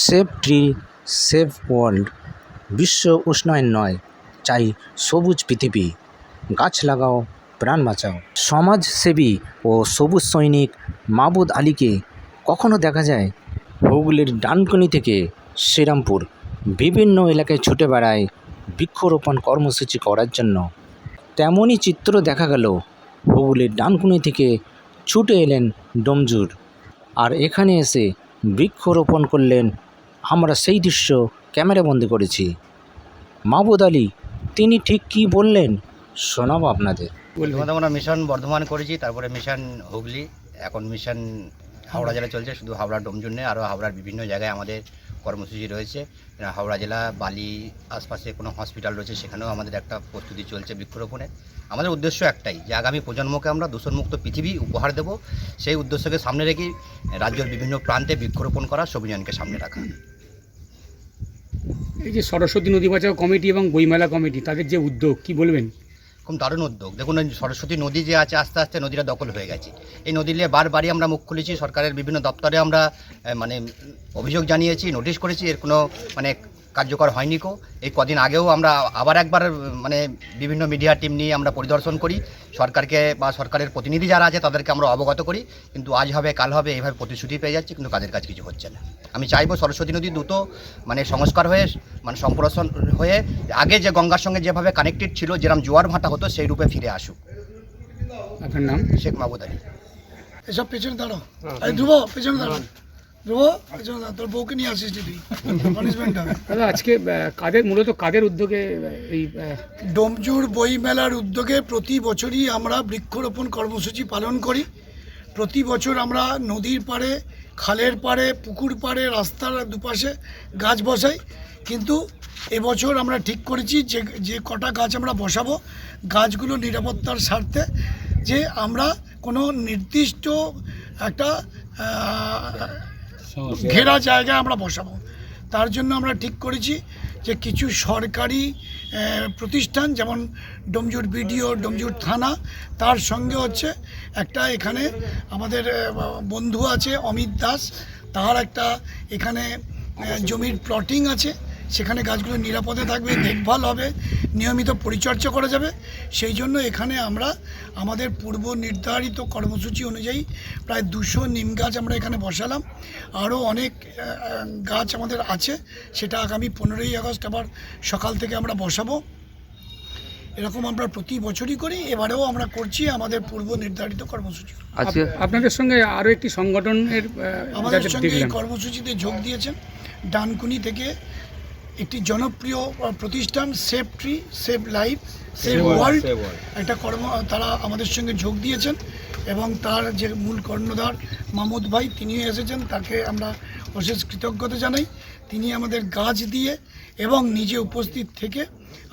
Save tree save world. বিশ্ব উষ্ণায়ন নয়, চাই সবুজ পৃথিবী। গাছ লাগাও, প্রাণ বাঁচাও। সমাজসেবী ও সবুজ সৈনিক মাবুদ আলীকে কখনো দেখা যায় হুগলির ডানকুনি থেকে শ্রীরামপুর বিভিন্ন এলাকায় ছুটে বেড়ায় বৃক্ষরোপণ কর্মসূচি করার জন্য। তেমনই চিত্র দেখা গেল হুগলির ডানকুনি থেকে ছুটে এলেন ডোমজুর, আর এখানে এসে বৃক্ষরোপণ করলেন। আমরা সেই দৃশ্য ক্যামেরাবন্দি করেছি। মাবুদ আলী তিনি ঠিক কী বললেন শোনাবো আপনাদের। আমরা মিশন বর্ধমান করেছি, তারপরে মিশন হুগলি, এখন মিশন হাওড়া জেলা চলছে। শুধু হাওড়া ডোমজুর নেই, আরও হাওড়ার বিভিন্ন জায়গায় আমাদের কর্মসূচি রয়েছে। হাওড়া জেলা বালি আশপাশে কোনো হসপিটাল রয়েছে, সেখানেও আমাদের একটা প্রস্তুতি চলছে বৃক্ষরোপণের। আমাদের উদ্দেশ্য একটাই, যে আগামী প্রজন্মকে আমরা দূষণমুক্ত পৃথিবী উপহার দেব। সেই উদ্দেশ্যকে সামনে রেখেই রাজ্যের বিভিন্ন প্রান্তে বৃক্ষরোপণ করা, অভিযানকে সামনে রাখা। এই যে সরস্বতী নদী বাঁচাও কমিটি এবং বইমেলা কমিটি, তাদের যে উদ্যোগ কি বলবেন? খুব দারুণ উদ্যোগ। দেখুন, এই সরস্বতী নদী যে আছে, আস্তে আস্তে নদীটা দখল হয়ে গেছে। এই নদী নিয়ে বারবারই আমরা মুখ খুলেছি, সরকারের বিভিন্ন দপ্তরে আমরা অভিযোগ জানিয়েছি, নোটিশ করেছি, এর কোনো কার্যকর হয়নি। এই কদিন আগেও আমরা আবার একবার বিভিন্ন মিডিয়া টিম নিয়ে আমরা পরিদর্শন করি, সরকারকে বা সরকারের প্রতিনিধি যারা আছে তাদেরকে আমরা অবগত করি, কিন্তু আজ হবে কাল হবে এইভাবে প্রতিশ্রুতি পেয়ে যাচ্ছে, কিন্তু কাজের কাজ কিছু হচ্ছে না। আমি চাইবো সরস্বতী নদী দ্রুত সংস্কার হয়ে সম্প্রসারণ হয়ে আগে যে গঙ্গার সঙ্গে যেভাবে কানেক্টেড ছিল, যেরকম জোয়ার ভাটা হতো, সেই রূপে ফিরে আসুক। আপনার নাম? শেখ মাবুদ আলী। এসব পেছনে দাঁড়ো, ধ্রুব পেছনে দাঁড়ান, ধ্রুব পেছনে দাঁড়ান, তোর বউকে নিয়ে আসিস তুই, পানিশমেন্ট হবে। দাদা আজকে মূলত কাদের উদ্যোগে এই ডোমজুর বই মেলার উদ্যোগে প্রতি বছরই আমরা বৃক্ষরোপণ কর্মসূচি পালন করি। প্রতি বছর আমরা নদীর পাড়ে, খালের পাড়ে, পুকুর পাড়ে, রাস্তার দুপাশে গাছ বসাই, কিন্তু এবছর আমরা ঠিক করেছি যে কটা গাছ আমরা বসাবো, গাছগুলো নিরাপত্তার স্বার্থে, যে আমরা কোনো নির্দিষ্ট একটা ঘেরা জায়গায় আমরা বসাবো। তার জন্য আমরা ঠিক করেছি যে কিছু সরকারি প্রতিষ্ঠান, যেমন ডোমজুর বিডিও, ডোমজুর থানা, তার সঙ্গে হচ্ছে একটা এখানে আমাদের বন্ধু আছে অমিত দাস, তার একটা এখানে জমির প্লটিং আছে, সেখানে গাছগুলো নিরাপদে থাকবে, দেখভাল হবে, নিয়মিত পরিচর্যা করা যাবে। সেই জন্য এখানে আমরা আমাদের পূর্ব নির্ধারিত কর্মসূচি অনুযায়ী প্রায় 200 নিম গাছ আমরা এখানে বসালাম। আরও অনেক গাছ আমাদের আছে, সেটা আগামী 15ই আগস্ট আবার সকাল থেকে আমরা বসাবো। এরকম আমরা প্রতি বছরই করি, এবারেও আমরা করছি আমাদের পূর্ব নির্ধারিত কর্মসূচি। আপনাদের সঙ্গে আরও একটি সংগঠনের আমাদের সঙ্গে এই কর্মসূচিতে যোগ দিয়েছেন ডানকুনি থেকে একটি জনপ্রিয় প্রতিষ্ঠান save tree save life save world, একটা তারা আমাদের সঙ্গে যোগ দিয়েছেন, এবং তার যে মূল কর্ণধার মামুদ ভাই, তিনিও এসেছেন, তাকে আমরা অশেষ কৃতজ্ঞতা জানাই। তিনি আমাদের গাছ দিয়ে এবং নিজে উপস্থিত থেকে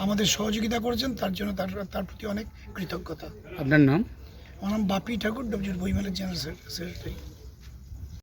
আমাদের সহযোগিতা করেছেন, তার জন্য তার প্রতি অনেক কৃতজ্ঞতা। আপনার নাম? আমার নাম বাপি ঠাকুর, ডোমজুর বইমেলার জেনারেল সেক্রেটারি।